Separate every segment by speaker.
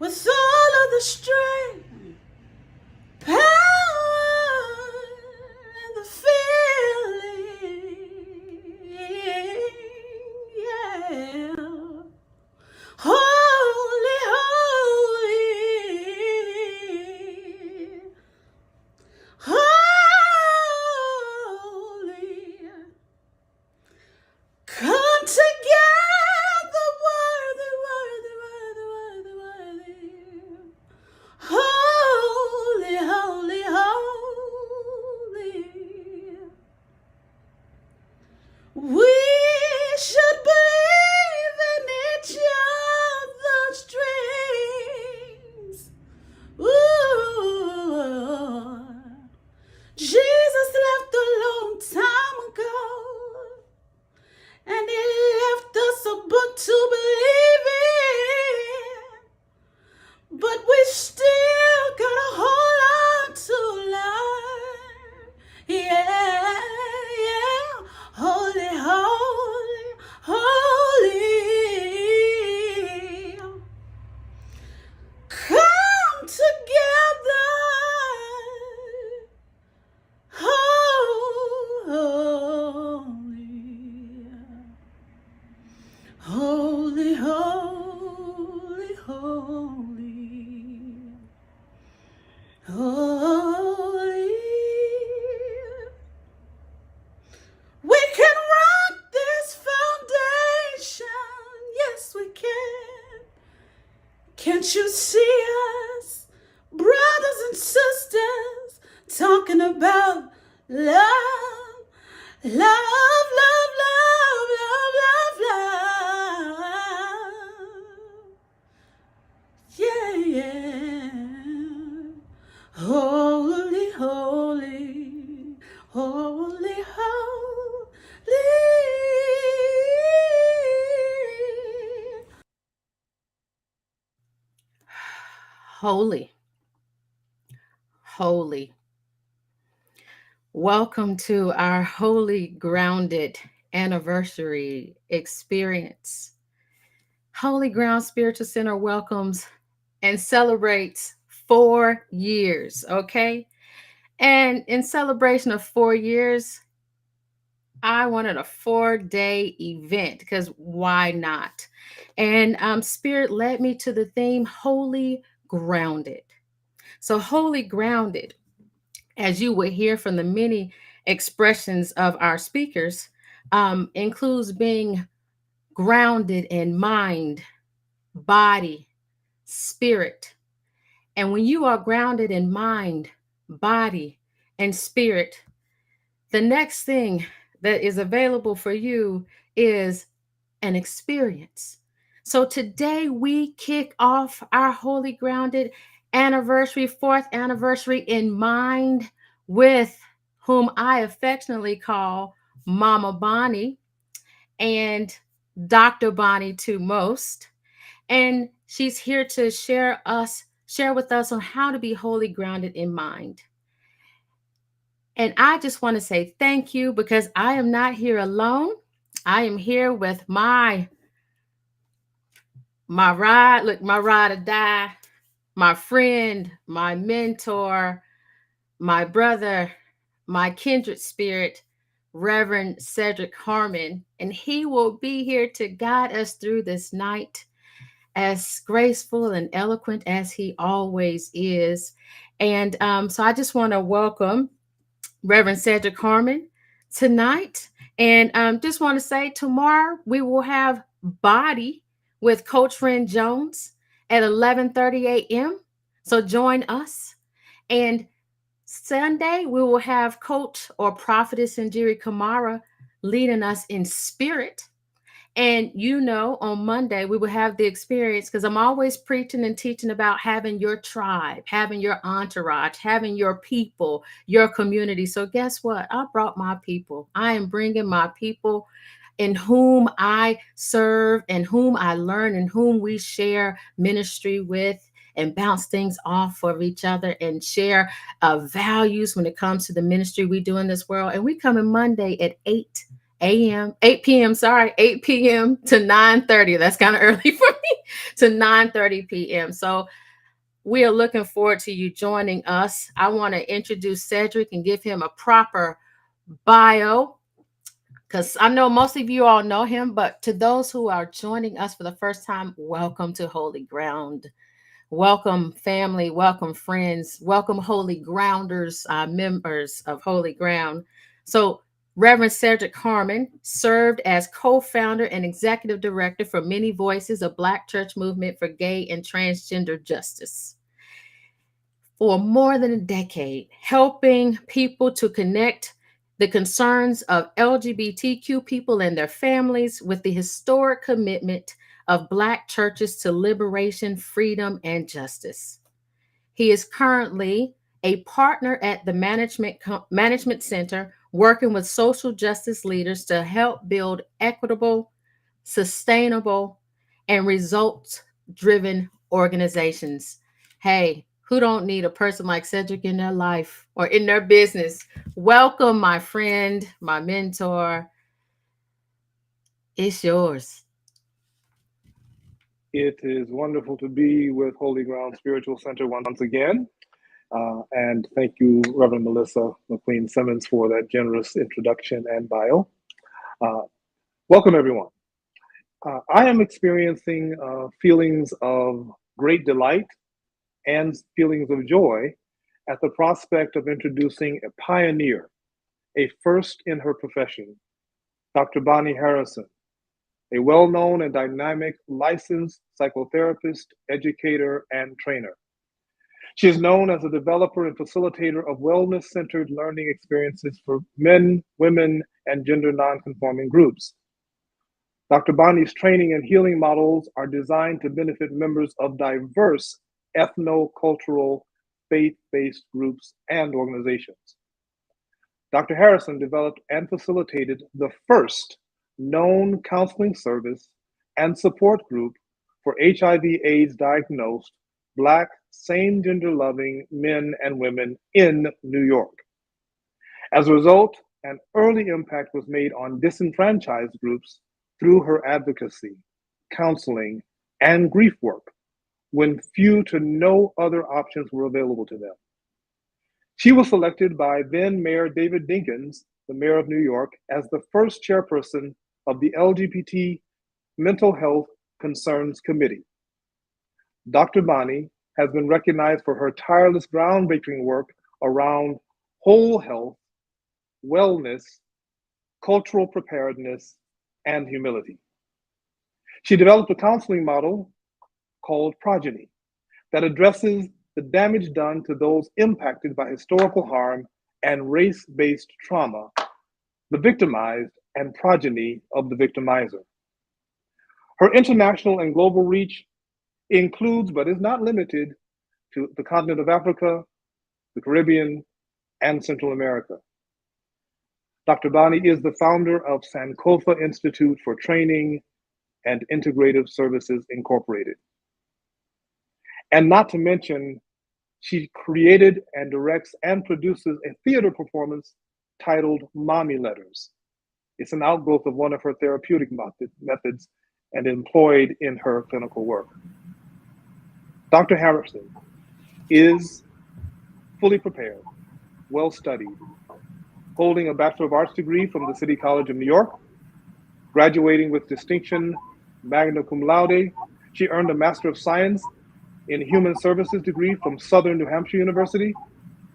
Speaker 1: with all of the strength, power, and the feeling. Yeah. Holy, holy, holy. Come together, worthy, worthy, worthy, worthy, worthy. Holy, holy, holy. We should believe in each other's dreams. Ooh. Jesus left a long time ago, and he left us a book to believe in, but we still gotta hold on to learn. Yeah, yeah. Holy, holy, holy. Come together. Holy, holy, holy, holy, holy. We can rock this foundation. Yes, we can. Can't you see us, brothers and sisters, talking about love, love, love, love, love, love, love. Yeah, yeah. Holy, holy, holy, holy.
Speaker 2: Holy, holy. Welcome to our Holy Grounded anniversary experience. Holy Ground Spiritual Center welcomes and celebrates 4 years, okay? And in celebration of 4 years, I wanted a 4-day event because why not? And Spirit led me to the theme Holy Grounded. So, Holy Grounded, as you would hear from the many expressions of our speakers, includes being grounded in mind, body, spirit. And when you are grounded in mind, body, and spirit, the next thing that is available for you is an experience. So today we kick off our Holy Grounded anniversary, 4th anniversary in mind with whom I affectionately call Mama Bonnie and Dr. Bonnie to most. And she's here to share with us on how to be wholly grounded in mind. And I just want to say thank you because I am not here alone. I am here with my ride or die, my friend, my mentor, my brother, my kindred spirit, Reverend Cedric Harmon. And he will be here to guide us through this night, as graceful and eloquent as he always is. And so I just want to welcome Reverend Cedric Harmon tonight. And just want to say tomorrow we will have Body with Coach Ren Jones at 11:30 a.m. So join us. And Sunday we will have Coach or Prophetess Injiri Kamara leading us in spirit. And on Monday, we will have the experience because I'm always preaching and teaching about having your tribe, having your entourage, having your people, your community. So, guess what? I brought my people. I am bringing my people in whom I serve and whom I learn and whom we share ministry with and bounce things off of each other and share values when it comes to the ministry we do in this world. And we come in Monday at 8 8 p.m. Sorry, 8 p.m. to 9:30. That's kind of early for me, to 9:30 p.m. So we are looking forward to you joining us. I want to introduce Cedric and give him a proper bio because I know most of you all know him, but to those who are joining us for the first time, welcome to Holy Ground. Welcome, family. Welcome, friends. Welcome, Holy Grounders, members of Holy Ground. So, Reverend Cedric Harmon served as co founder and executive director for Many Voices, a Black church movement for gay and transgender justice, for more than a decade, helping people to connect the concerns of LGBTQ people and their families with the historic commitment of Black churches to liberation, freedom, and justice. He is currently a partner at the Management Center, working with social justice leaders to help build equitable, sustainable, and results driven organizations. Hey, who don't need a person like Cedric in their life or in their business? Welcome, my friend, my mentor. It's yours.
Speaker 3: It is wonderful to be with Holy Ground Spiritual Center once again. And thank you, Reverend Melissa McQueen Simmons, for that generous introduction and bio. Uh, Welcome, everyone. I am experiencing feelings of great delight and feelings of joy at the prospect of introducing a pioneer, a first in her profession, Dr. Bonnie Harrison, a well-known and dynamic licensed psychotherapist, educator, and trainer. She is known as a developer and facilitator of wellness-centered learning experiences for men, women, and gender nonconforming groups. Dr. Bonnie's training and healing models are designed to benefit members of diverse ethno-cultural, faith-based groups and organizations. Dr. Harrison developed and facilitated the first known counseling service and support group for HIV/AIDS diagnosed Black, same gender loving men and women in New York. As a result, an early impact was made on disenfranchised groups through her advocacy, counseling, and grief work when few to no other options were available to them. She was selected by then Mayor David Dinkins, the mayor of New York, as the first chairperson of the LGBT Mental Health Concerns Committee. Dr. Bonnie has been recognized for her tireless groundbreaking work around whole health, wellness, cultural preparedness, and humility. She developed a counseling model called Progeny that addresses the damage done to those impacted by historical harm and race-based trauma, the victimized and progeny of the victimizer. Her international and global reach includes, but is not limited to, the continent of Africa, the Caribbean, and Central America. Dr. Bonnie is the founder of Sankofa Institute for Training and Integrative Services Incorporated. And not to mention, she created and directs and produces a theater performance titled Mommy Letters. It's an outgrowth of one of her therapeutic methods and employed in her clinical work. Dr. Harrison is fully prepared, well studied, holding a Bachelor of Arts degree from the City College of New York, graduating with distinction magna cum laude. She earned a Master of Science in Human Services degree from Southern New Hampshire University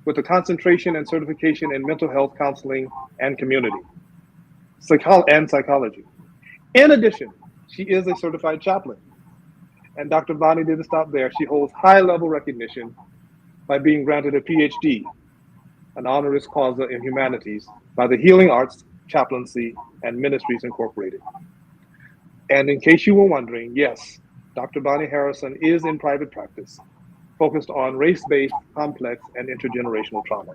Speaker 3: with a concentration and certification in mental health counseling and community and psychology. In addition, she is a certified chaplain. And Dr. Bonnie didn't stop there. She holds high-level recognition by being granted a Ph.D., an honoris causa in humanities, by the Healing Arts Chaplaincy and Ministries Incorporated. And in case you were wondering, yes, Dr. Bonnie Harrison is in private practice, focused on race-based, complex, and intergenerational trauma.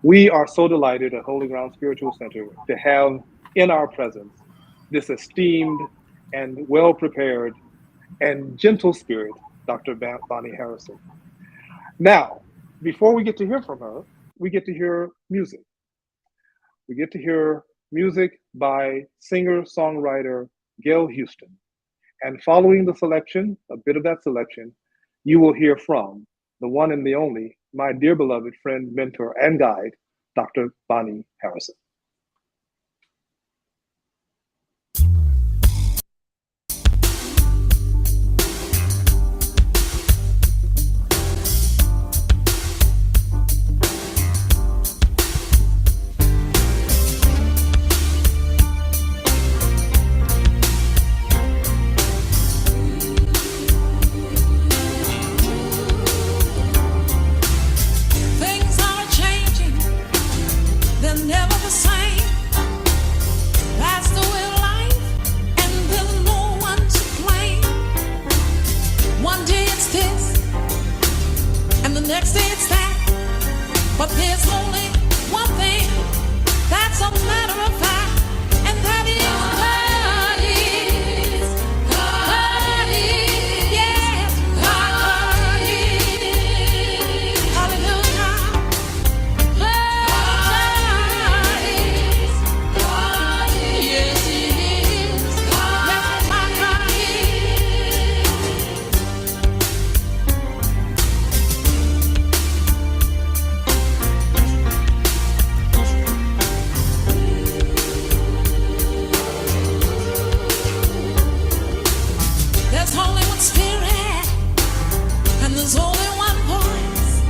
Speaker 3: We are so delighted at Holy Ground Spiritual Center to have in our presence this esteemed and well-prepared and gentle spirit, Dr. Bonnie Harrison. Now, before we get to hear from her, we get to hear music. We get to hear music by singer-songwriter Gail Houston. And following the selection, a bit of that selection, you will hear from the one and the only, my dear beloved friend, mentor, and guide, Dr. Bonnie Harrison.
Speaker 4: Things are changing, they're never the same. That's the way of life, and there's no one to blame. One day it's this, and the next day it's that. But there's only one thing that's a matter of fact, and that is God is, God is, yes, God is. Hallelujah. God is, God is, yes, He is. Yes, my God There's only one spirit, and there's only one voice.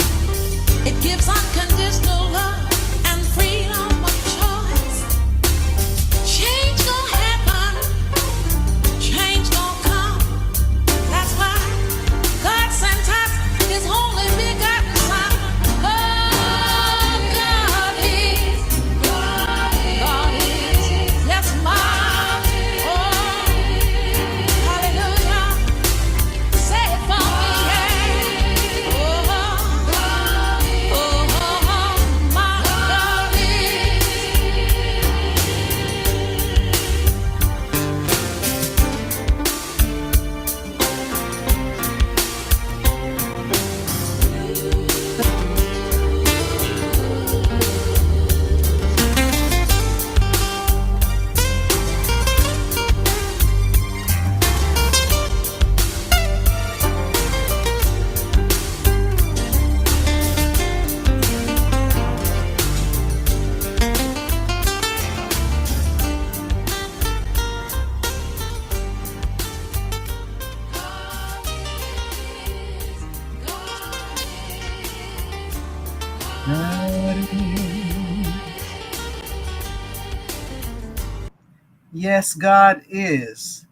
Speaker 4: It gives unconditional love and freedom of choice. Change gon' happen, change gon' come. That's why God sent us His only begotten Son. Oh, God is, God is, yes, my, oh, hallelujah. Say it for me, yeah. Oh, my God is.
Speaker 5: Yes, God is.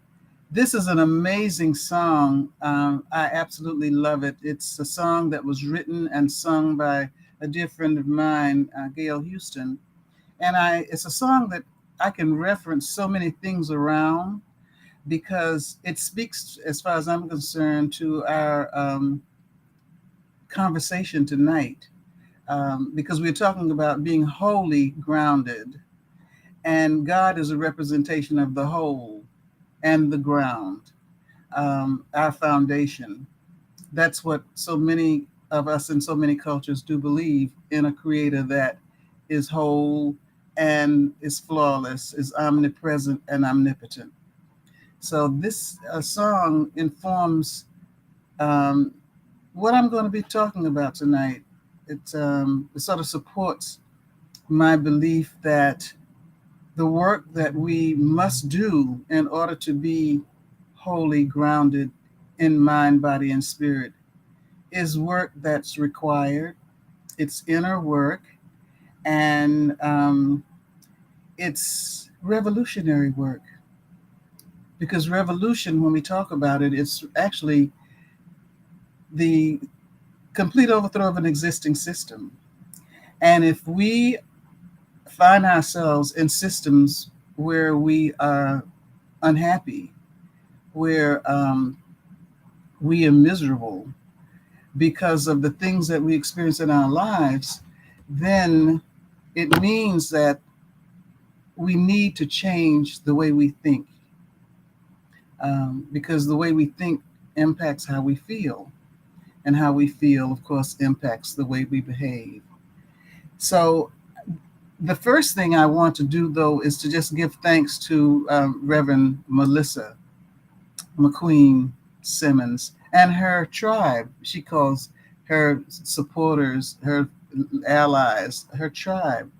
Speaker 5: This is an amazing song. I absolutely love it. It's a song that was written and sung by a dear friend of mine, Gail Houston. And it's a song that I can reference so many things around because it speaks, as far as I'm concerned, to our conversation tonight. Because we're talking about being wholly grounded. And God is a representation of the whole and the ground, our foundation. That's what so many of us in so many cultures do believe, in a creator that is whole and is flawless, is omnipresent and omnipotent. So this song informs what I'm going to be talking about tonight. It sort of supports my belief that the work that we must do in order to be wholly grounded in mind, body, and spirit is work that's required. It's inner work, and it's revolutionary work. Because revolution, when we talk about it, it's actually the complete overthrow of an existing system. And if we find ourselves in systems where we are unhappy, where we are miserable because of the things that we experience in our lives, then it means that we need to change the way we think, because the way we think impacts how we feel, and how we feel, of course, impacts the way we behave. So The first thing I want to do, though, is to just give thanks to Reverend Melissa McQueen Simmons and her tribe. She calls her supporters, her allies, her tribe.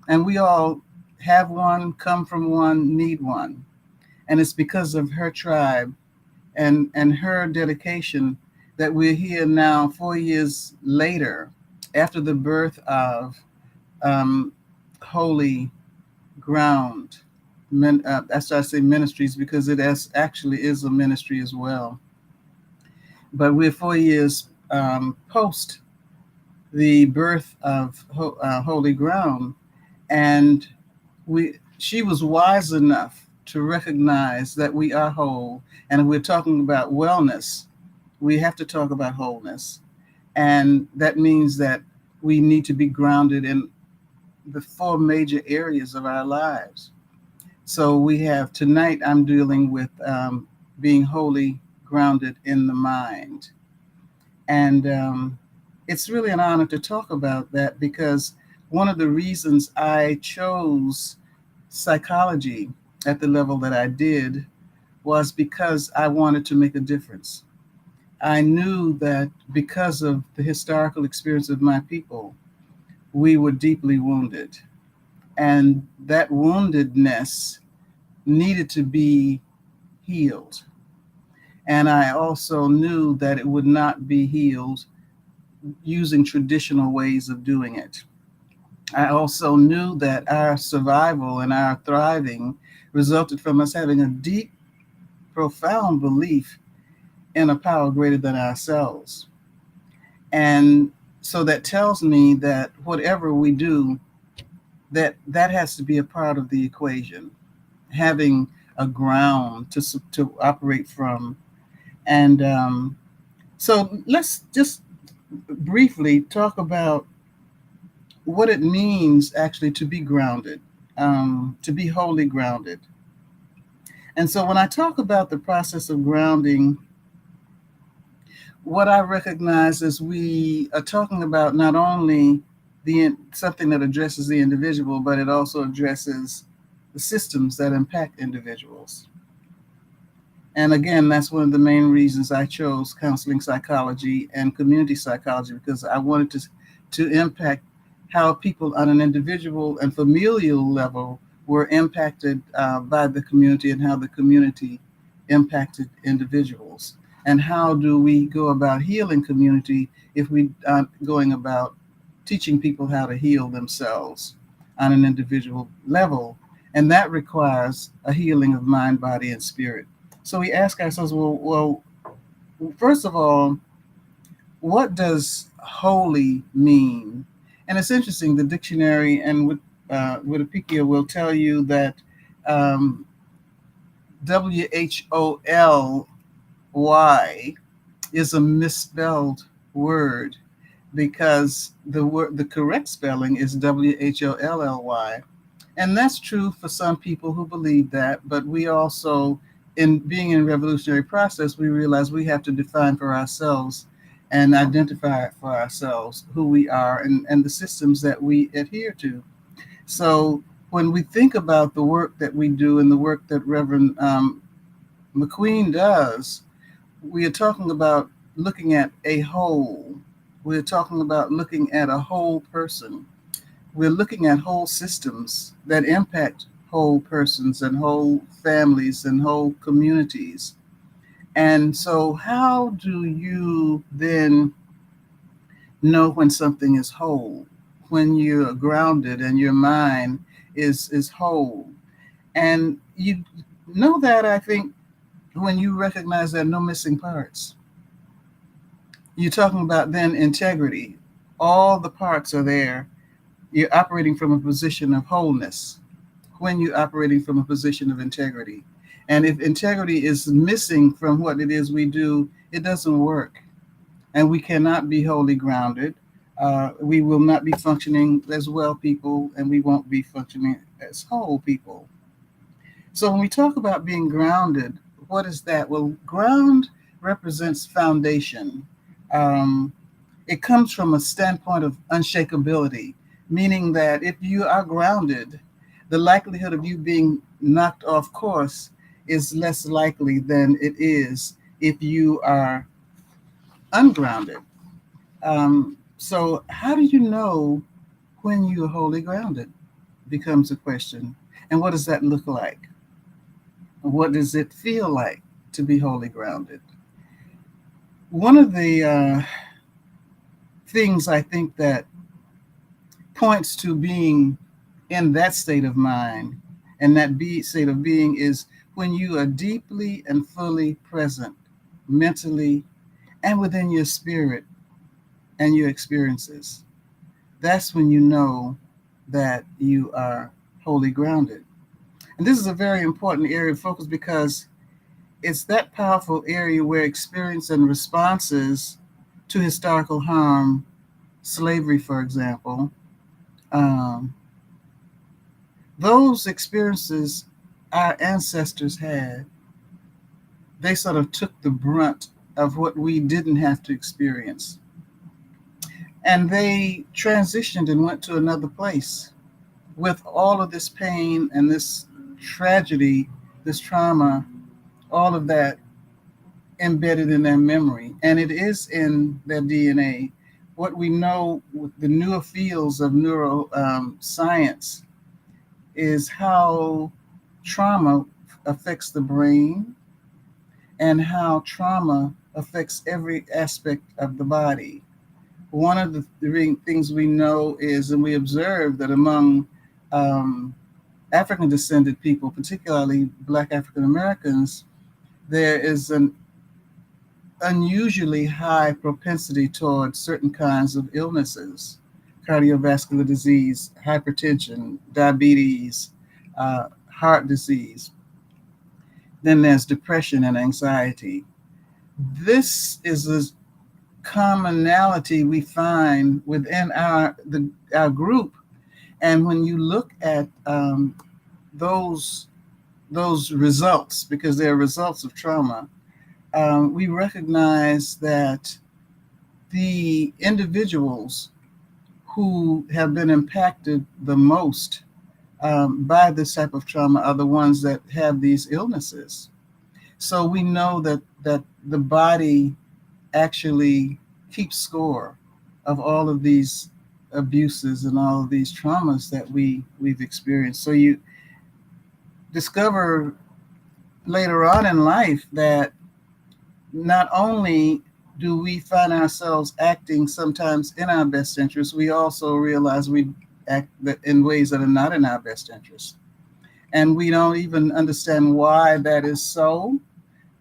Speaker 5: And we all have one, come from one, need one. And it's because of her tribe and her dedication that we're here now 4 years later after the birth of Holy Ground. I start saying ministries because it actually is a ministry as well. But we're 4 years post the birth of Holy Ground, and she was wise enough to recognize that we are whole, and we're talking about wellness. We have to talk about wholeness, and that means that we need to be grounded in the 4 major areas of our lives. So we have tonight, I'm dealing with being wholly grounded in the mind. And it's really an honor to talk about that, because one of the reasons I chose psychology at the level that I did was because I wanted to make a difference. I knew that because of the historical experience of my people, we were deeply wounded. And that woundedness needed to be healed. And I also knew that it would not be healed using traditional ways of doing it. I also knew that our survival and our thriving resulted from us having a deep, profound belief in a power greater than ourselves. And so that tells me that whatever we do, that has to be a part of the equation, having a ground to operate from. And so let's just briefly talk about what it means actually to be grounded, to be wholly grounded. And so when I talk about the process of grounding, what I recognize is we are talking about not only something that addresses the individual, but it also addresses the systems that impact individuals. And again, that's one of the main reasons I chose counseling psychology and community psychology, because I wanted to impact how people on an individual and familial level were impacted by the community, and how the community impacted individuals. And how do we go about healing community if we aren't going about teaching people how to heal themselves on an individual level? And that requires a healing of mind, body, and spirit. So we ask ourselves, well, first of all, what does holy mean? And it's interesting, the dictionary and Wikipedia will tell you that WHOLY is a misspelled word, because the correct spelling is WHOLLY. And that's true for some people who believe that, but we also, in being in revolutionary process, we realize we have to define for ourselves and identify for ourselves who we are and the systems that we adhere to. So when we think about the work that we do and the work that Reverend McQueen does, we are talking about looking at a whole. We're talking about looking at a whole person. We're looking at whole systems that impact whole persons and whole families and whole communities. And so how do you then know when something is whole? When you're grounded and your mind is whole. And you know that, I think, when you recognize there are no missing parts. You're talking about then integrity. All the parts are there. You're operating from a position of wholeness when you're operating from a position of integrity. And if integrity is missing from what it is we do, it doesn't work. And we cannot be wholly grounded. We will not be functioning as well people, and we won't be functioning as whole people. So when we talk about being grounded, what is that? Well, ground represents foundation. It comes from a standpoint of unshakability, meaning that if you are grounded, the likelihood of you being knocked off course is less likely than it is if you are ungrounded. So how do you know when you are wholly grounded becomes a question. And what does that look like? What does it feel like to be wholly grounded? One of the things I think that points to being in that state of mind and that state of being is when you are deeply and fully present mentally and within your spirit and your experiences. That's when you know that you are wholly grounded. And this is a very important area of focus because it's that powerful area where experience and responses to historical harm, slavery, for example, those experiences our ancestors had, they sort of took the brunt of what we didn't have to experience. And they transitioned and went to another place with all of this pain and this tragedy, this trauma, all of that embedded in their memory. And it is in their DNA. What we know with the newer fields of neuroscience is how trauma affects the brain and how trauma affects every aspect of the body. One of the things we know is, and we observe that among African descended people, particularly Black African Americans, there is an unusually high propensity towards certain kinds of illnesses, cardiovascular disease, hypertension, diabetes, heart disease. Then there's depression and anxiety. This is a commonality we find within our group. And when you look at those results, because they're results of trauma, we recognize that the individuals who have been impacted the most by this type of trauma are the ones that have these illnesses. So we know that the body actually keeps score of all of these abuses and all of these traumas that we've experienced. So you discover later on in life that not only do we find ourselves acting sometimes in our best interest, we also realize we act in ways that are not in our best interest. And we don't even understand why that is so.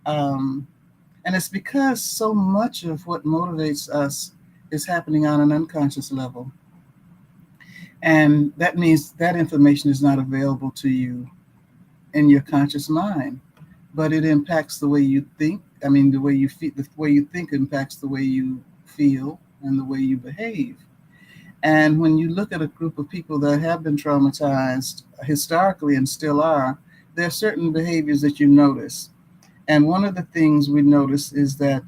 Speaker 5: And it's because so much of what motivates us is happening on an unconscious level. And that means that information is not available to you in your conscious mind, but it impacts the way you think. I mean, the way you feel, the way you think impacts the way you feel and the way you behave. And when you look at a group of people that have been traumatized historically and still are, there are certain behaviors that you notice. And one of the things we notice is that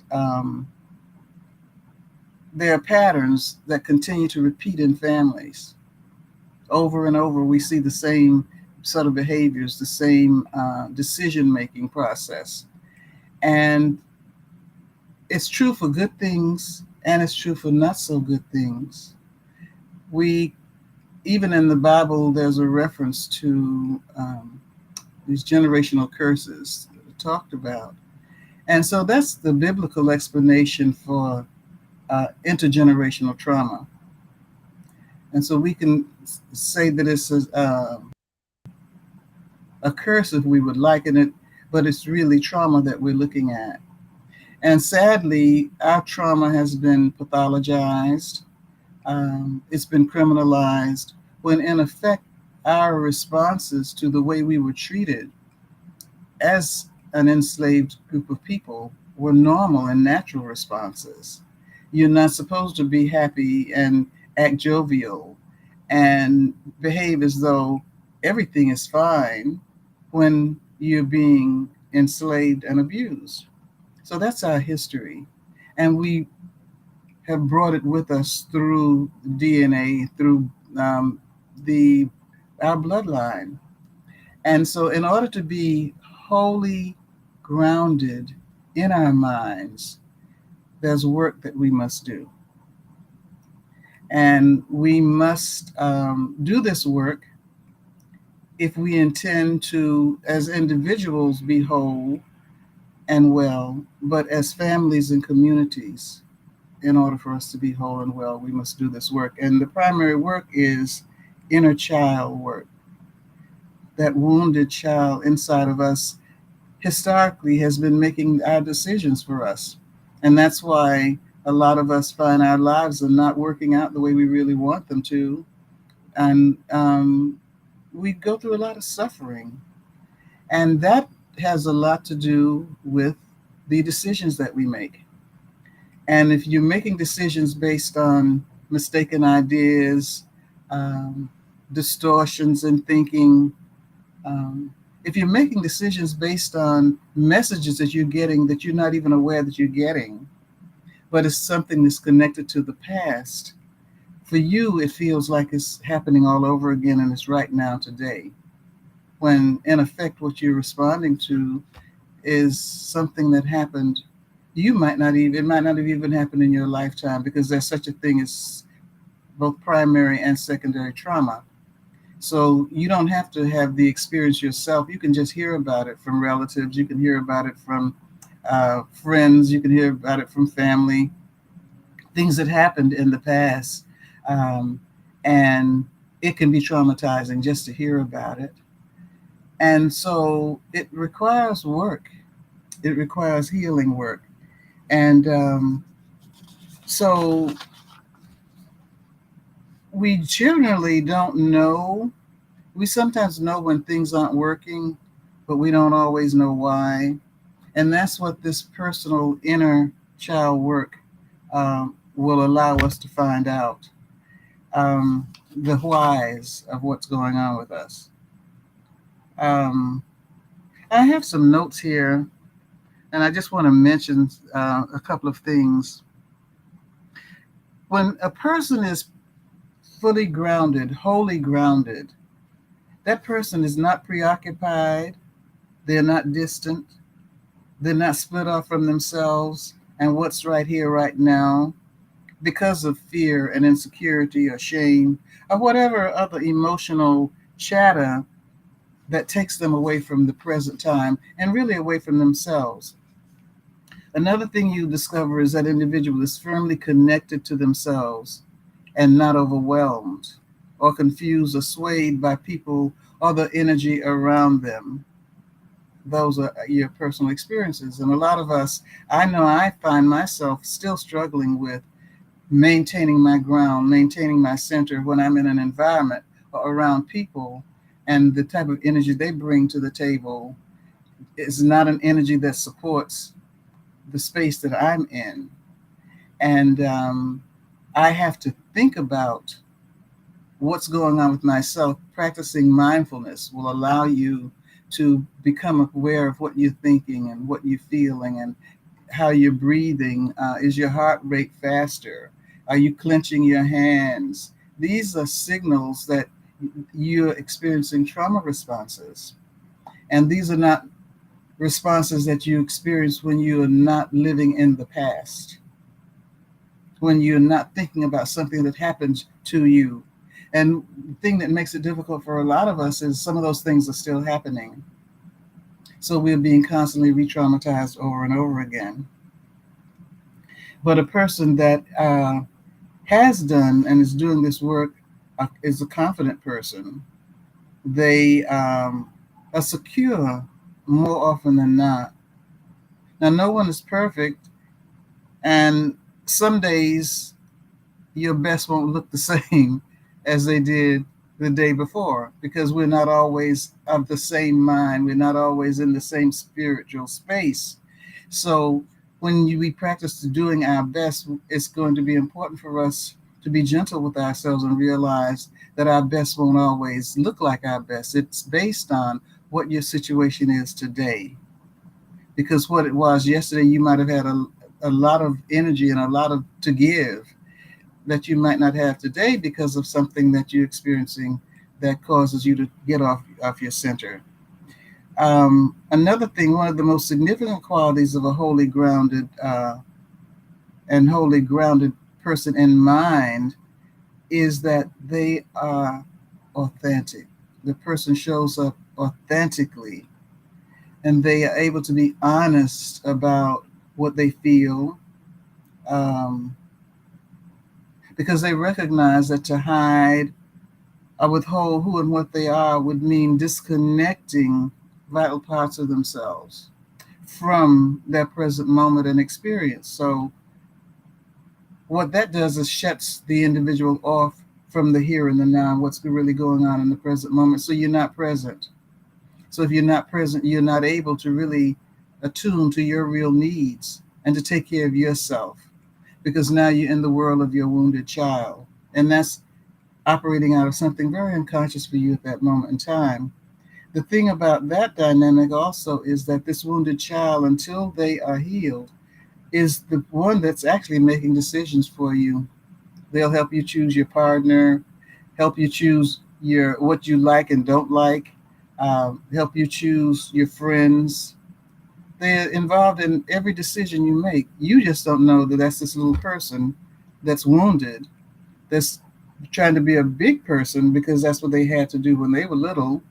Speaker 5: there are patterns that continue to repeat in families. Over and over, we see the same sort of behaviors, the same decision-making process. And it's true for good things, and it's true for not so good things. Even in the Bible, there's a reference to these generational curses talked about. And so that's the biblical explanation for intergenerational trauma. And so we can say that it's a curse if we would liken it, but it's really trauma that we're looking at. And sadly, our trauma has been pathologized. It's been criminalized, when in effect, our responses to the way we were treated as an enslaved group of people were normal and natural responses. You're not supposed to be happy and act jovial and behave as though everything is fine when you're being enslaved and abused. So that's our history. And we have brought it with us through DNA, through our bloodline. And so in order to be wholly grounded in our minds, there's work that we must do. And we must do this work if we intend to, as individuals, be whole and well, but as families and communities, in order for us to be whole and well, we must do this work. And the primary work is inner child work. That wounded child inside of us historically has been making our decisions for us. And that's why a lot of us find our lives are not working out the way we really want them to. And we go through a lot of suffering. And that has a lot to do with the decisions that we make. And if you're making decisions based on mistaken ideas, distortions in thinking, if you're making decisions based on messages that you're getting that you're not even aware that you're getting, but it's something that's connected to the past, for you, it feels like it's happening all over again and it's right now today. When in effect, what you're responding to is something that happened. It might not have even happened in your lifetime, because there's such a thing as both primary and secondary trauma. So you don't have to have the experience yourself. You can just hear about it from relatives. You can hear about it from friends. You can hear about it from family, things that happened in the past. And it can be traumatizing just to hear about it. And so it requires work. It requires healing work. And so we generally don't know. We sometimes know when things aren't working, but we don't always know why. And that's what this personal inner child work will allow us to find out, the whys of what's going on with us. I have some notes here, and I just want to mention a couple of things. When a person is fully grounded, wholly grounded, that person is not preoccupied, they're not distant, they're not split off from themselves and what's right here, right now, because of fear and insecurity or shame or whatever other emotional chatter that takes them away from the present time and really away from themselves. Another thing you discover is that individual is firmly connected to themselves and not overwhelmed or confused or swayed by people or the energy around them. Those are your personal experiences. And a lot of us, I know I find myself still struggling with maintaining my ground, maintaining my center when I'm in an environment or around people, and the type of energy they bring to the table is not an energy that supports the space that I'm in. And I have to think about what's going on with myself. Practicing mindfulness will allow you to become aware of what you're thinking and what you're feeling and how you're breathing. Is your heart rate faster? Are you clenching your hands? These are signals that you're experiencing trauma responses. And these are not responses that you experience when you are not living in the past, when you're not thinking about something that happened to you. And the thing that makes it difficult for a lot of us is some of those things are still happening. So we're being constantly re-traumatized over and over again. But a person that has done and is doing this work is a confident person. They are secure more often than not. Now, no one is perfect, and some days your best won't look the same as they did the day before, because we're not always of the same mind. We're not always in the same spiritual space. So when we practice doing our best, it's going to be important for us to be gentle with ourselves and realize that our best won't always look like our best. It's based on what your situation is today. Because what it was yesterday, you might have had a lot of energy and a lot to give. that you might not have today because of something that you're experiencing that causes you to get off your center. Another thing, one of the most significant qualities of a wholly grounded person in mind is that they are authentic. The person shows up authentically, and they are able to be honest about what they feel, because they recognize that to hide or withhold who and what they are would mean disconnecting vital parts of themselves from their present moment and experience. So what that does is shuts the individual off from the here and the now, what's really going on in the present moment. So you're not present. So if you're not present, you're not able to really attune to your real needs and to take care of yourself, because now you're in the world of your wounded child. And that's operating out of something very unconscious for you at that moment in time. The thing about that dynamic also is that this wounded child, until they are healed, is the one that's actually making decisions for you. They'll help you choose your partner, help you choose what you like and don't like, help you choose your friends. They're involved in every decision you make. You just don't know that that's this little person that's wounded, that's trying to be a big person because that's what they had to do when they were little,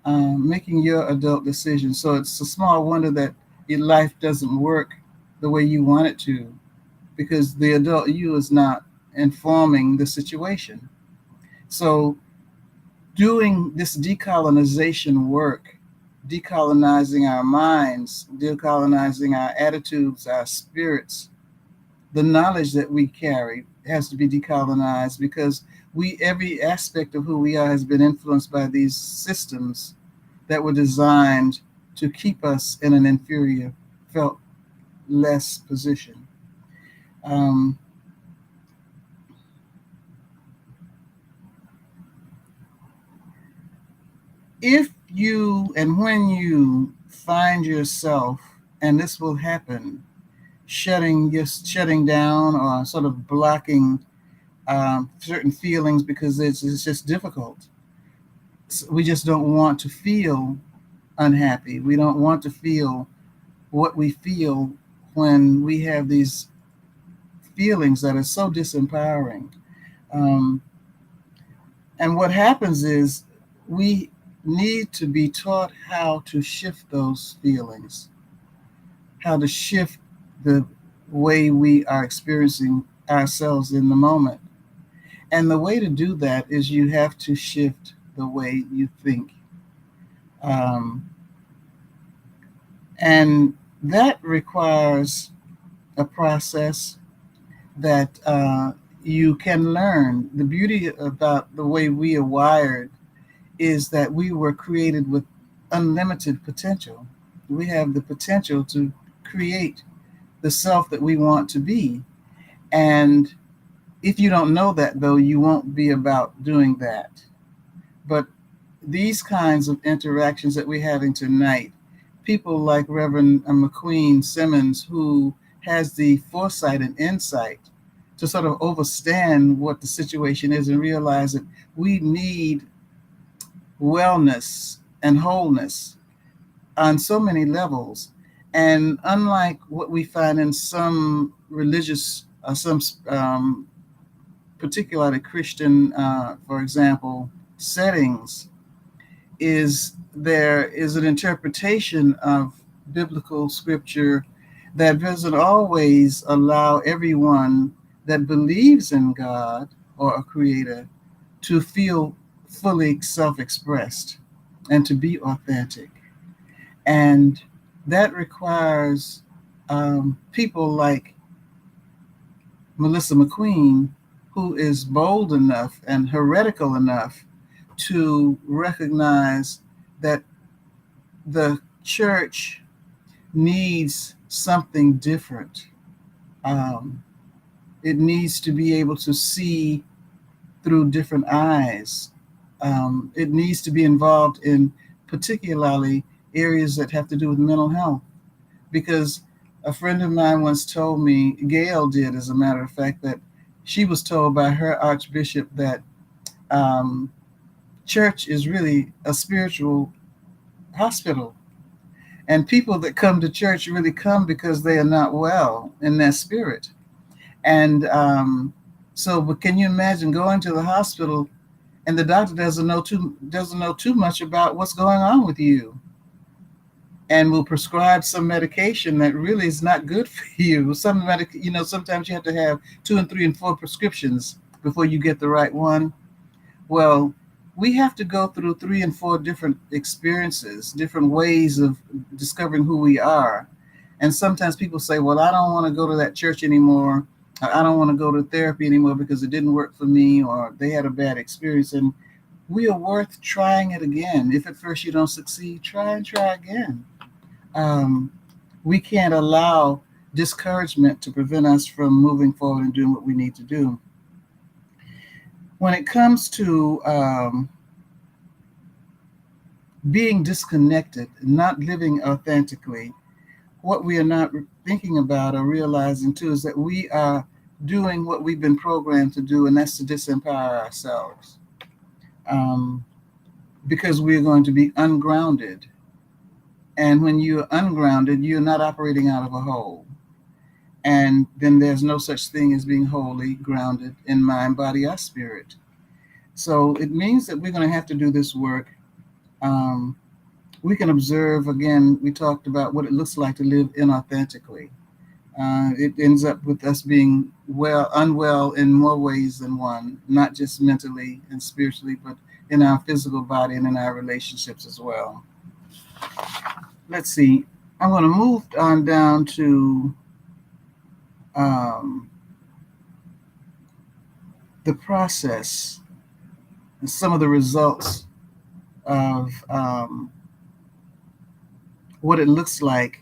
Speaker 5: making your adult decisions. So it's a small wonder that your life doesn't work the way you want it to, because the adult you is not informing the situation. So doing this decolonization work, decolonizing our minds, decolonizing our attitudes, our spirits, the knowledge that we carry has to be decolonized, because every aspect of who we are has been influenced by these systems that were designed to keep us in an inferior, felt less position. If you and when you find yourself, and this will happen, shutting down or sort of blocking certain feelings because it's just difficult. So we just don't want to feel unhappy. We don't want to feel what we feel when we have these feelings that are so disempowering. And what happens is we need to be taught how to shift those feelings, how to shift the way we are experiencing ourselves in the moment. And the way to do that is you have to shift the way you think. And that requires a process that you can learn. The beauty about the way we are wired is that we were created with unlimited potential. We have the potential to create the self that we want to be. And if you don't know that, though, you won't be about doing that. But these kinds of interactions that we're having tonight, people like Reverend McQueen Simmons, who has the foresight and insight to sort of understand what the situation is and realize that we need wellness and wholeness on so many levels. And unlike what we find in some religious, some particularly Christian, for example, settings, there is an interpretation of biblical scripture that doesn't always allow everyone that believes in God or a creator to feel fully self-expressed and to be authentic. And that requires people like Melissa McQueen, who is bold enough and heretical enough to recognize that the church needs something different. It needs to be able to see through different eyes. It needs to be involved in particularly areas that have to do with mental health. Because a friend of mine once told me, Gail did, as a matter of fact, that she was told by her archbishop that church is really a spiritual hospital. And people that come to church really come because they are not well in their spirit. And but can you imagine going to the hospital and the doctor doesn't know too much about what's going on with you, and will prescribe some medication that really is not good for you. Sometimes you have to have 2 and 3 and 4 prescriptions before you get the right one. Well, we have to go through 3 and 4 different experiences, different ways of discovering who we are. And sometimes people say, well, I don't want to go to that church anymore. I don't want to go to therapy anymore because it didn't work for me, or they had a bad experience. And we are worth trying it again. If at first you don't succeed, try again. We can't allow discouragement to prevent us from moving forward and doing what we need to do. When it comes to being disconnected, not living authentically, what we are not thinking about or realizing too is that we are doing what we've been programmed to do, and that's to disempower ourselves. Because we're going to be ungrounded. And when you're ungrounded, you're not operating out of a whole. And then there's no such thing as being wholly grounded in mind, body, or spirit. So it means that we're going to have to do this work. We can observe, again, we talked about what it looks like to live inauthentically. It ends up with us being unwell in more ways than one, not just mentally and spiritually, but in our physical body and in our relationships as well. Let's see. I'm going to move on down to the process and some of the results of what it looks like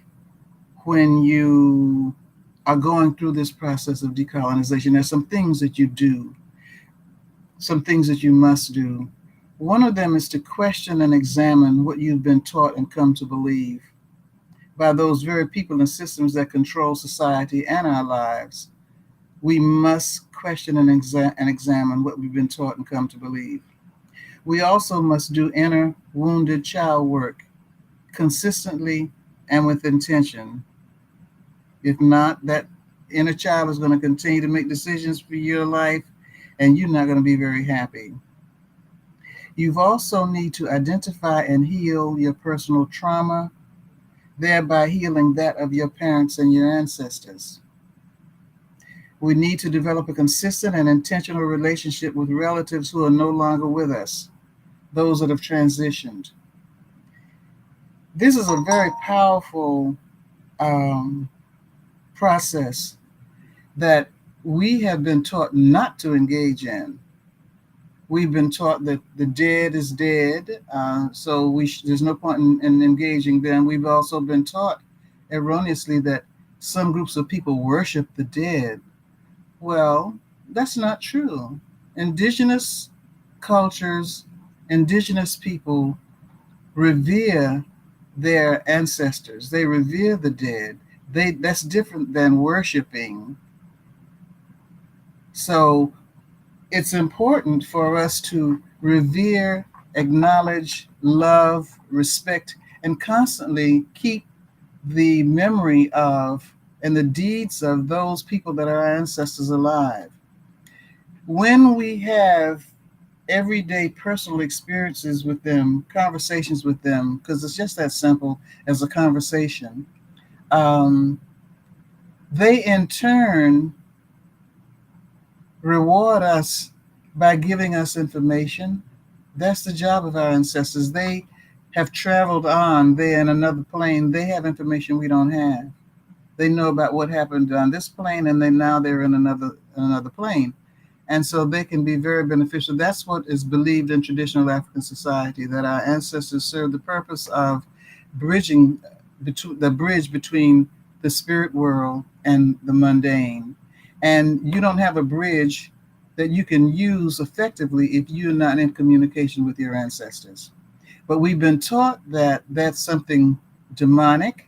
Speaker 5: when you are going through this process of decolonization. There's some things that you do, some things that you must do. One of them is to question and examine what you've been taught and come to believe by those very people and systems that control society and our lives. We must question and examine what we've been taught and come to believe. We also must do inner wounded child work consistently and with intention. If not, that inner child is going to continue to make decisions for your life, and you're not going to be very happy. You also need to identify and heal your personal trauma, thereby healing that of your parents and your ancestors. We need to develop a consistent and intentional relationship with relatives who are no longer with us, those that have transitioned. This is a very powerful process that we have been taught not to engage in. We've been taught that the dead is dead, so there's no point in engaging them. We've also been taught erroneously that some groups of people worship the dead. Well, that's not true. Indigenous cultures, indigenous people revere their ancestors. They revere the dead. That's different than worshiping. So it's important for us to revere, acknowledge, love, respect, and constantly keep the memory of and the deeds of those people that are our ancestors alive. When we have everyday personal experiences with them, conversations with them, because it's just that simple as a conversation, they in turn reward us by giving us information. That's the job of our ancestors. They have traveled on. They're in another plane. They have information we don't have. They know about what happened on this plane, and they're in another plane. And so they can be very beneficial. That's what is believed in traditional African society, that our ancestors served the purpose of bridging the bridge between the spirit world and the mundane. And you don't have a bridge that you can use effectively if you're not in communication with your ancestors. But we've been taught that that's something demonic,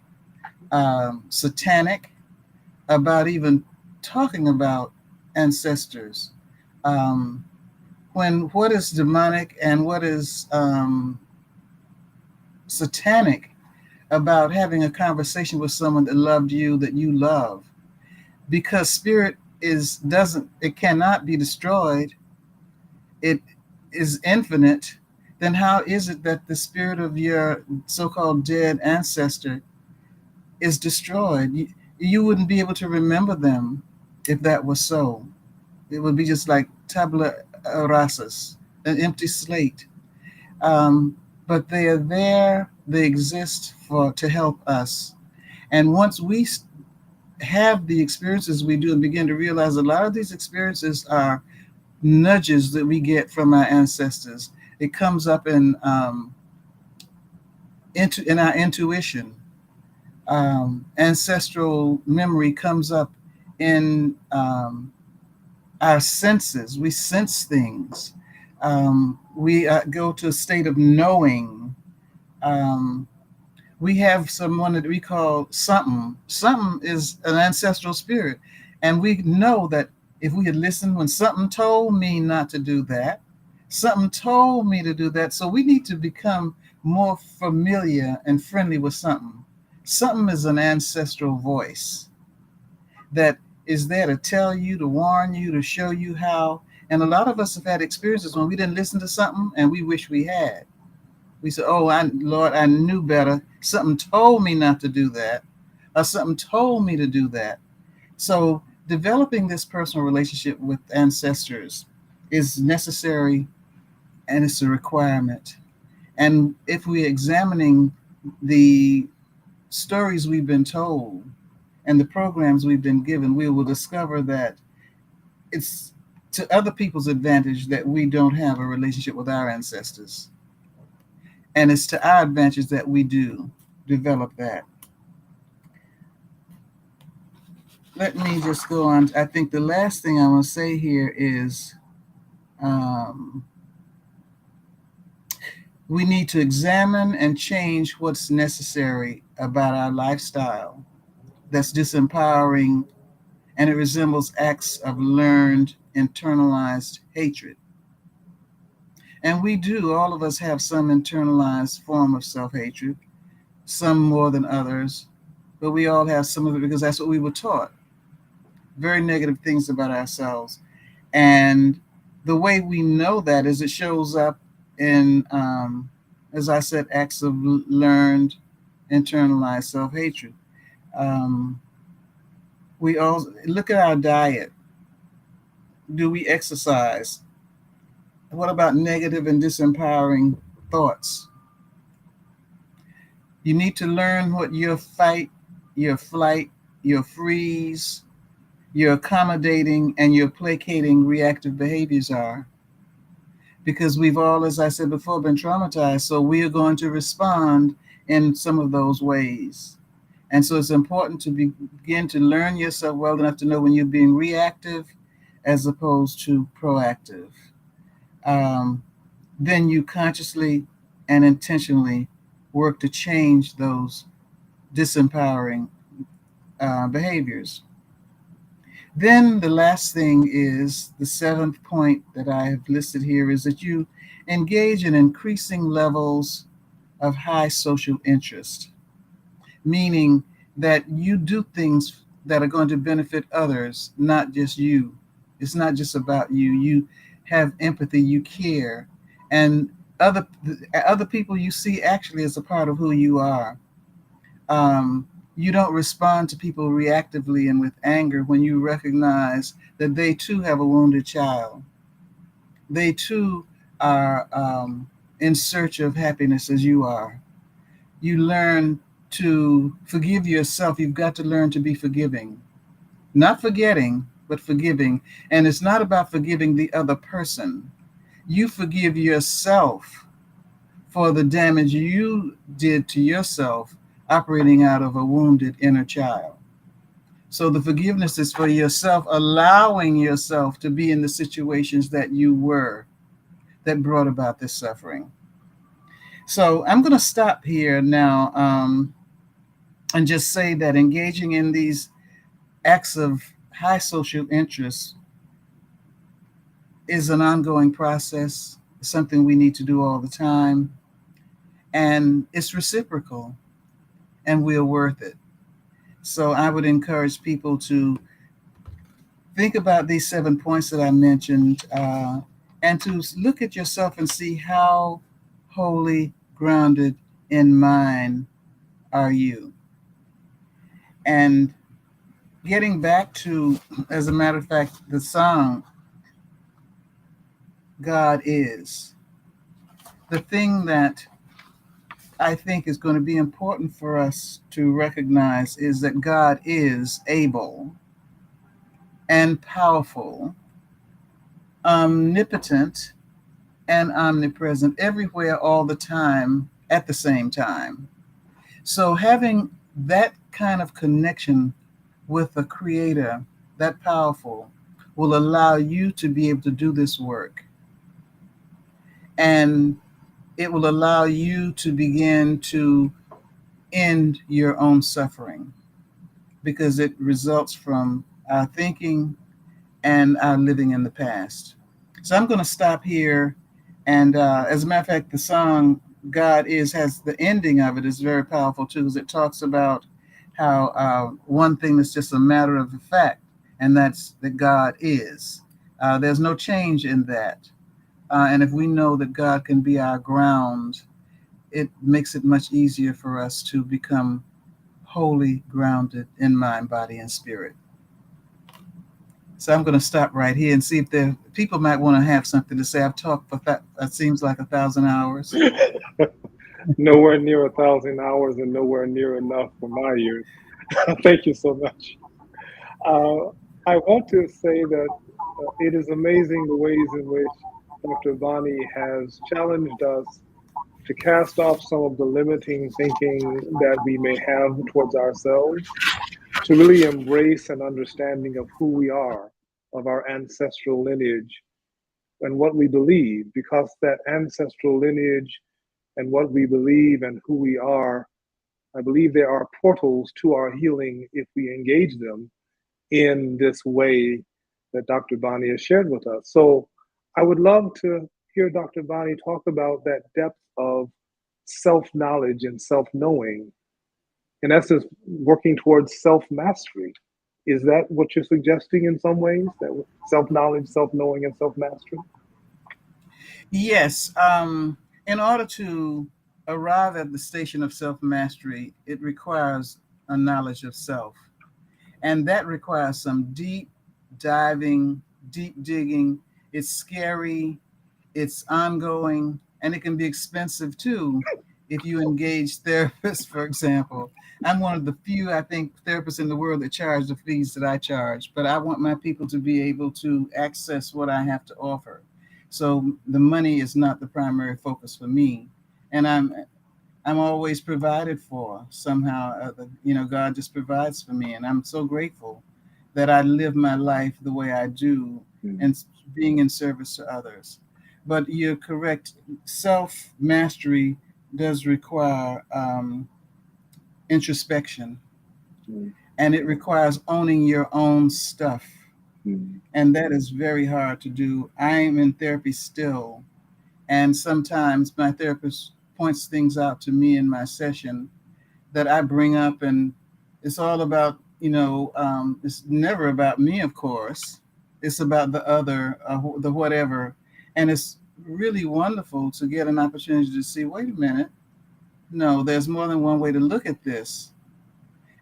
Speaker 5: satanic, about even talking about ancestors. When what is demonic and what is satanic about having a conversation with someone that loved you, that you love, because spirit it cannot be destroyed. It is infinite. Then how is it that the spirit of your so-called dead ancestor is destroyed? You wouldn't be able to remember them if that was so. It would be just like tabula rasas, an empty slate. But they are there. They exist to help us. And once we have the experiences we do and begin to realize a lot of these experiences are nudges that we get from our ancestors. It comes up in our intuition. Ancestral memory comes up in our senses. We sense things. We go to a state of knowing. We have someone that we call something. Something is an ancestral spirit. And we know that if we had listened when something told me not to do that, something told me to do that. So we need to become more familiar and friendly with something. Something is an ancestral voice that is there to tell you, to warn you, to show you how. And a lot of us have had experiences when we didn't listen to something and we wish we had. We said, oh, Lord, I knew better. Something told me not to do that, or something told me to do that. So developing this personal relationship with ancestors is necessary and it's a requirement. And if we're examining the stories we've been told and the programs we've been given, we will discover that it's to other people's advantage that we don't have a relationship with our ancestors. And it's to our advantage that we do develop that. Let me just go on. I think the last thing I want to say here is we need to examine and change what's necessary about our lifestyle that's disempowering, and it resembles acts of learned, internalized hatred. And we do, all of us have some internalized form of self-hatred, some more than others, but we all have some of it because that's what we were taught. Very negative things about ourselves. And the way we know that is it shows up in, as I said, acts of learned, internalized self-hatred. We all look at our diet. Do we exercise? What about negative and disempowering thoughts? You need to learn what your fight, your flight, your freeze, your accommodating, and your placating reactive behaviors are. Because we've all, as I said before, been traumatized, so we are going to respond in some of those ways. And so it's important to begin to learn yourself well enough to know when you're being reactive as opposed to proactive. Then you consciously and intentionally work to change those disempowering behaviors. Then the last thing is, the seventh point that I have listed here is that you engage in increasing levels of high social interest, meaning that you do things that are going to benefit others, not just you. It's not just about you. You have empathy, you care, and other people you see actually as a part of who you are. You don't respond to people reactively and with anger when you recognize that they too have a wounded child. They too are in search of happiness as you are. You learn to forgive yourself. You've got to learn to be forgiving. Not forgetting, but forgiving. And it's not about forgiving the other person. You forgive yourself for the damage you did to yourself operating out of a wounded inner child. So the forgiveness is for yourself, allowing yourself to be in the situations that you were that brought about this suffering. So I'm going to stop here now and just say that engaging in these acts of high social interest is an ongoing process, something we need to do all the time, and it's reciprocal, and we're worth it. So I would encourage people to think about these 7 points that I mentioned, and to look at yourself and see how wholly grounded in mind are you. And getting back to, as a matter of fact, the song, God is, the thing that I think is going to be important for us to recognize is that God is able and powerful, omnipotent, and omnipresent everywhere all the time at the same time. So having that kind of connection with a creator that powerful will allow you to be able to do this work. And it will allow you to begin to end your own suffering, because it results from our thinking and our living in the past. So I'm going to stop here. And as a matter of fact, the song God Is has the ending of it is very powerful too, because it talks about how one thing is just a matter of the fact, and that's that God is. There's no change in that. And if we know that God can be our ground, it makes it much easier for us to become wholly grounded in mind, body, and spirit. So I'm going to stop right here and see if there people might want to have something to say. I've talked for that. It seems like 1,000 hours.
Speaker 3: Nowhere near 1,000 hours and nowhere near enough for my ears. Thank you so much. Uh, I want to say that it is amazing the ways in which Dr. Bonnie has challenged us to cast off some of the limiting thinking that we may have towards ourselves, to really embrace an understanding of who we are, of our ancestral lineage, and what we believe, because that ancestral lineage and what we believe and who we are, I believe there are portals to our healing if we engage them in this way that Dr. Bonnie has shared with us. So I would love to hear Dr. Bonnie talk about that depth of self-knowledge and self-knowing. In essence, working towards self-mastery. Is that what you're suggesting in some ways? That self-knowledge, self-knowing, and self-mastery?
Speaker 5: Yes. In order to arrive at the station of self-mastery, it requires a knowledge of self. And that requires some deep diving, deep digging. It's scary, it's ongoing, and it can be expensive too if you engage therapists, for example. I'm one of the few, I think, therapists in the world that charge the fees that I charge, but I want my people to be able to access what I have to offer. So the money is not the primary focus for me. And I'm always provided for somehow. God just provides for me, and I'm so grateful that I live my life the way I do, and being in service to others. But you're correct. Self mastery does require introspection, and it requires owning your own stuff, and that is very hard to do. I am in therapy still, and sometimes my therapist points things out to me in my session that I bring up, and it's all about, it's never about me, of course. It's about the other, the whatever. And it's really wonderful to get an opportunity to see, wait a minute, no, there's more than one way to look at this.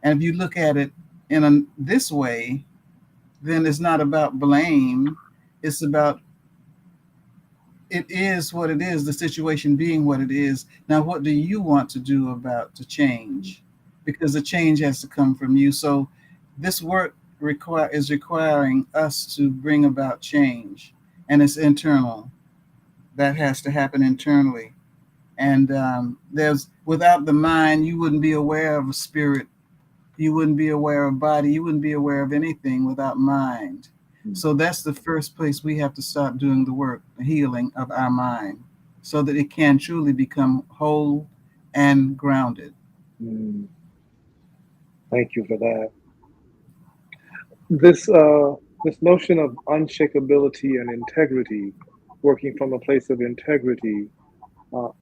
Speaker 5: And if you look at it in this way, then it's not about blame. It's about it is what it is, the situation being what it is. Now, what do you want to do about the change? Because the change has to come from you. So this work is requiring us to bring about change, and it's internal. That has to happen internally. And without the mind, you wouldn't be aware of a spirit. You wouldn't be aware of body. You wouldn't be aware of anything without mind. So that's the first place we have to start doing the work, the healing of our mind, so that it can truly become whole and grounded.
Speaker 3: Thank you for that. This This notion of unshakability and integrity, working from a place of integrity,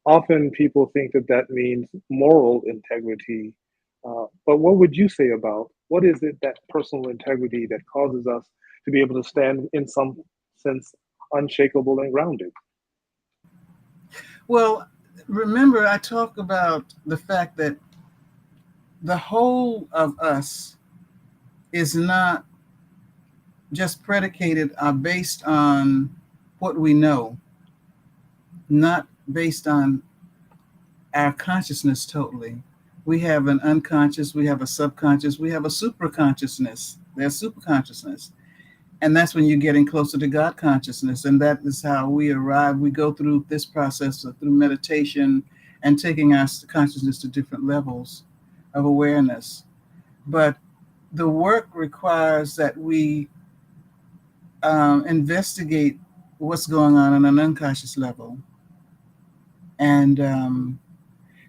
Speaker 3: often people think that that means moral integrity. But what would you say about what is it that personal integrity that causes us to be able to stand in some sense unshakable and grounded?
Speaker 5: Well, remember, I talk about the fact that the whole of us is not just predicated based on what we know, not based on our consciousness totally. We have an unconscious, we have a subconscious, we have a superconsciousness. There's superconsciousness. And that's when you're getting closer to God consciousness. And that is how we arrive. We go through this process through meditation and taking our consciousness to different levels of awareness. But the work requires that we investigate what's going on an unconscious level. And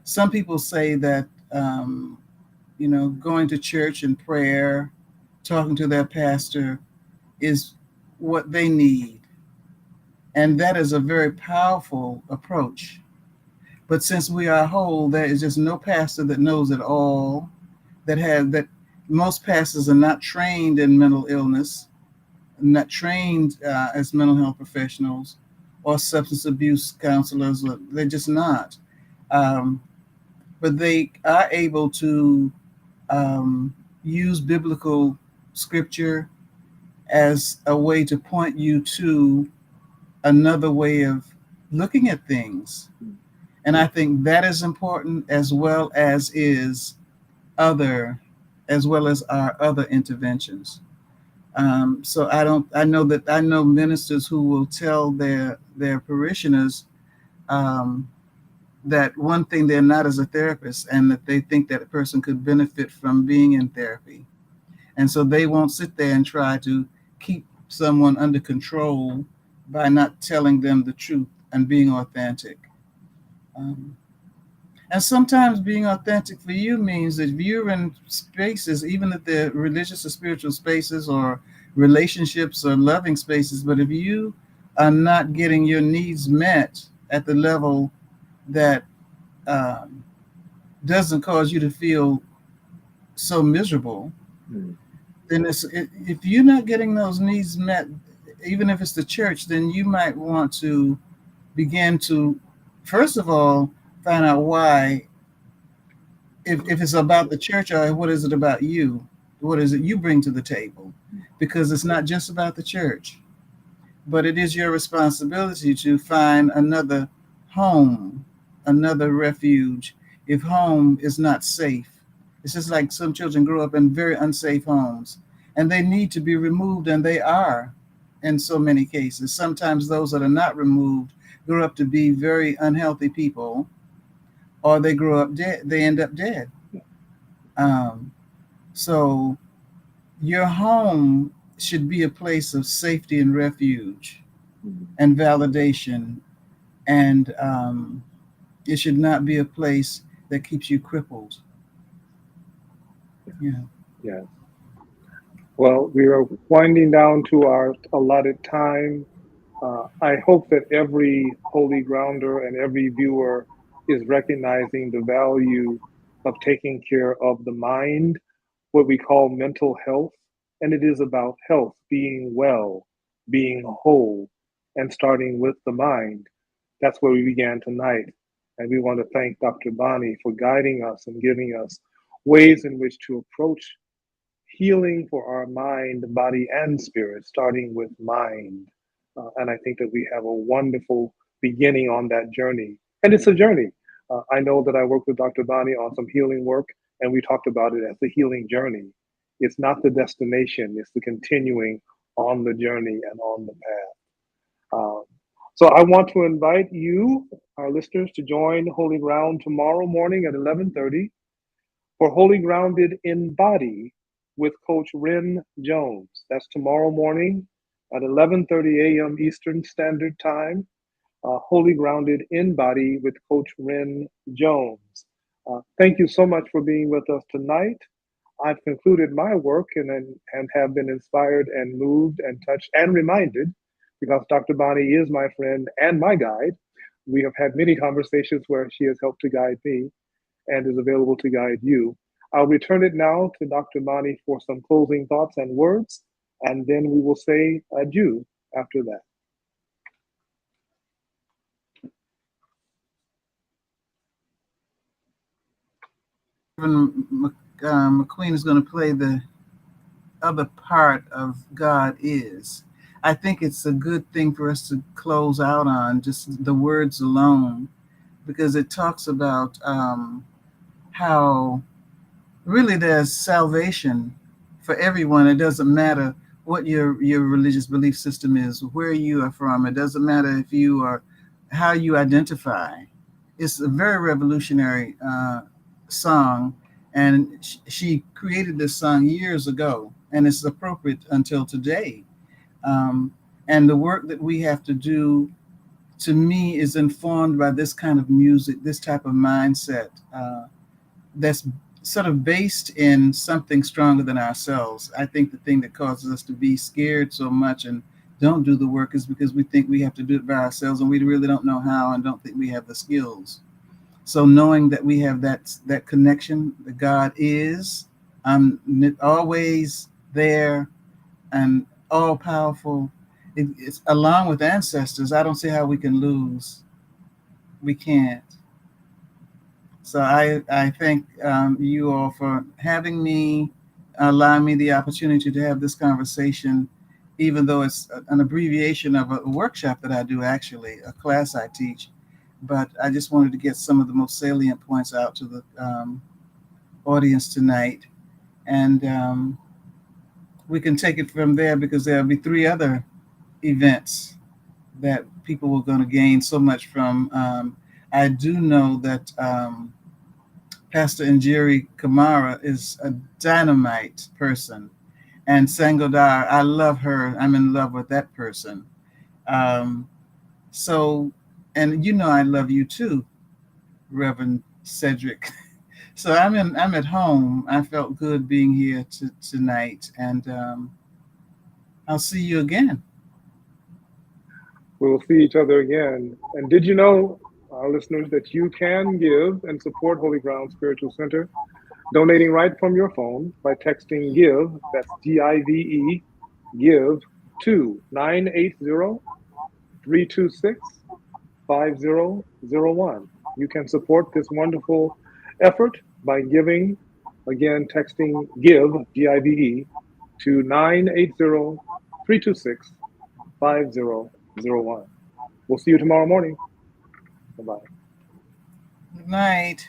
Speaker 5: some people say that, going to church and prayer, talking to their pastor is what they need. And that is a very powerful approach. But since we are whole, there is just no pastor that knows it all, that most pastors are not trained in mental illness, not trained as mental health professionals or substance abuse counselors. They're just not. But they are able to use biblical scripture as a way to point you to another way of looking at things. And I think that is important, as well as our other interventions. So I know ministers who will tell their parishioners that one thing, they're not as a therapist, and that they think that a person could benefit from being in therapy. And so they won't sit there and try to keep someone under control by not telling them the truth and being authentic. And sometimes being authentic for you means that if you're in spaces, even if they're religious or spiritual spaces or relationships or loving spaces, but if you are not getting your needs met at the level that doesn't cause you to feel so miserable, then if you're not getting those needs met, even if it's the church, then you might want to begin to, first of all, find out why. If it's about the church, or what is it about you? What is it you bring to the table? Because it's not just about the church, but it is your responsibility to find another home, another refuge. If home is not safe, it's just like some children grow up in very unsafe homes, and they need to be removed, and they are in so many cases. Sometimes those that are not removed grow up to be very unhealthy people, or they grow up dead. They end up dead. So your home should be a place of safety and refuge and validation, and it should not be a place that keeps you crippled.
Speaker 3: Yeah. Well, we are winding down to our allotted time. I hope that every holy grounder and every viewer is recognizing the value of taking care of the mind, what we call mental health. And it is about health, being well, being whole, and starting with the mind. That's where we began tonight. And we want to thank Dr. Bonnie for guiding us and giving us ways in which to approach healing for our mind, body, and spirit, starting with mind. And I think that we have a wonderful beginning on that journey. And it's a journey. I know that I worked with Dr. Bonnie on some healing work, and we talked about it as the healing journey. It's not the destination, it's the continuing on the journey and on the path. So I want to invite you, our listeners, to join Holy Ground tomorrow morning at 11:30 for Holy Grounded in Body with Coach Ren Jones. That's tomorrow morning at 11:30 a.m. Eastern Standard Time. Holy Grounded in Body with Coach Ren Jones. Thank you so much for being with us tonight. I've concluded my work and have been inspired and moved and touched and reminded, because Dr. Bonnie is my friend and my guide. We have had many conversations where she has helped to guide me and is available to guide you. I'll return it now to Dr. Bonnie for some closing thoughts and words, and then we will say adieu after that.
Speaker 5: Reverend McQueen is going to play the other part of God is. I think it's a good thing for us to close out on just the words alone, because it talks about how really there's salvation for everyone. It doesn't matter what your religious belief system is, where you are from. It doesn't matter if you are, how you identify. It's a very revolutionary song, and she created this song years ago, and it's appropriate until today. And the work that we have to do, to me, is informed by this kind of music, this type of mindset that's sort of based in something stronger than ourselves. I think the thing that causes us to be scared so much and don't do the work is because we think we have to do it by ourselves, and we really don't know how and don't think we have the skills. So knowing that we have that connection, that God is always there and all powerful, it's along with ancestors. I don't see how we can lose. We can't. So I thank you all for having me, allowing me the opportunity to have this conversation, even though it's an abbreviation of a workshop that I do, actually, a class I teach. But I just wanted to get some of the most salient points out to the audience tonight. And we can take it from there, because there'll be 3 other events that people are going to gain so much from. I do know that Pastor Njeri Kamara is a dynamite person. And Sangodar, I love her. I'm in love with that person. So, and you know I love you too, Reverend Cedric. So I'm at home. I felt good being here tonight, and I'll see you again.
Speaker 3: We will see each other again. And did you know, our listeners, that you can give and support Holy Ground Spiritual Center, donating right from your phone by texting GIVE, that's GIVE, GIVE, to 980-326-5001. You can support this wonderful effort by giving, again, texting GIVE, GIVE, to 980-326-5001. We'll see you tomorrow morning. Bye-bye.
Speaker 5: Good night.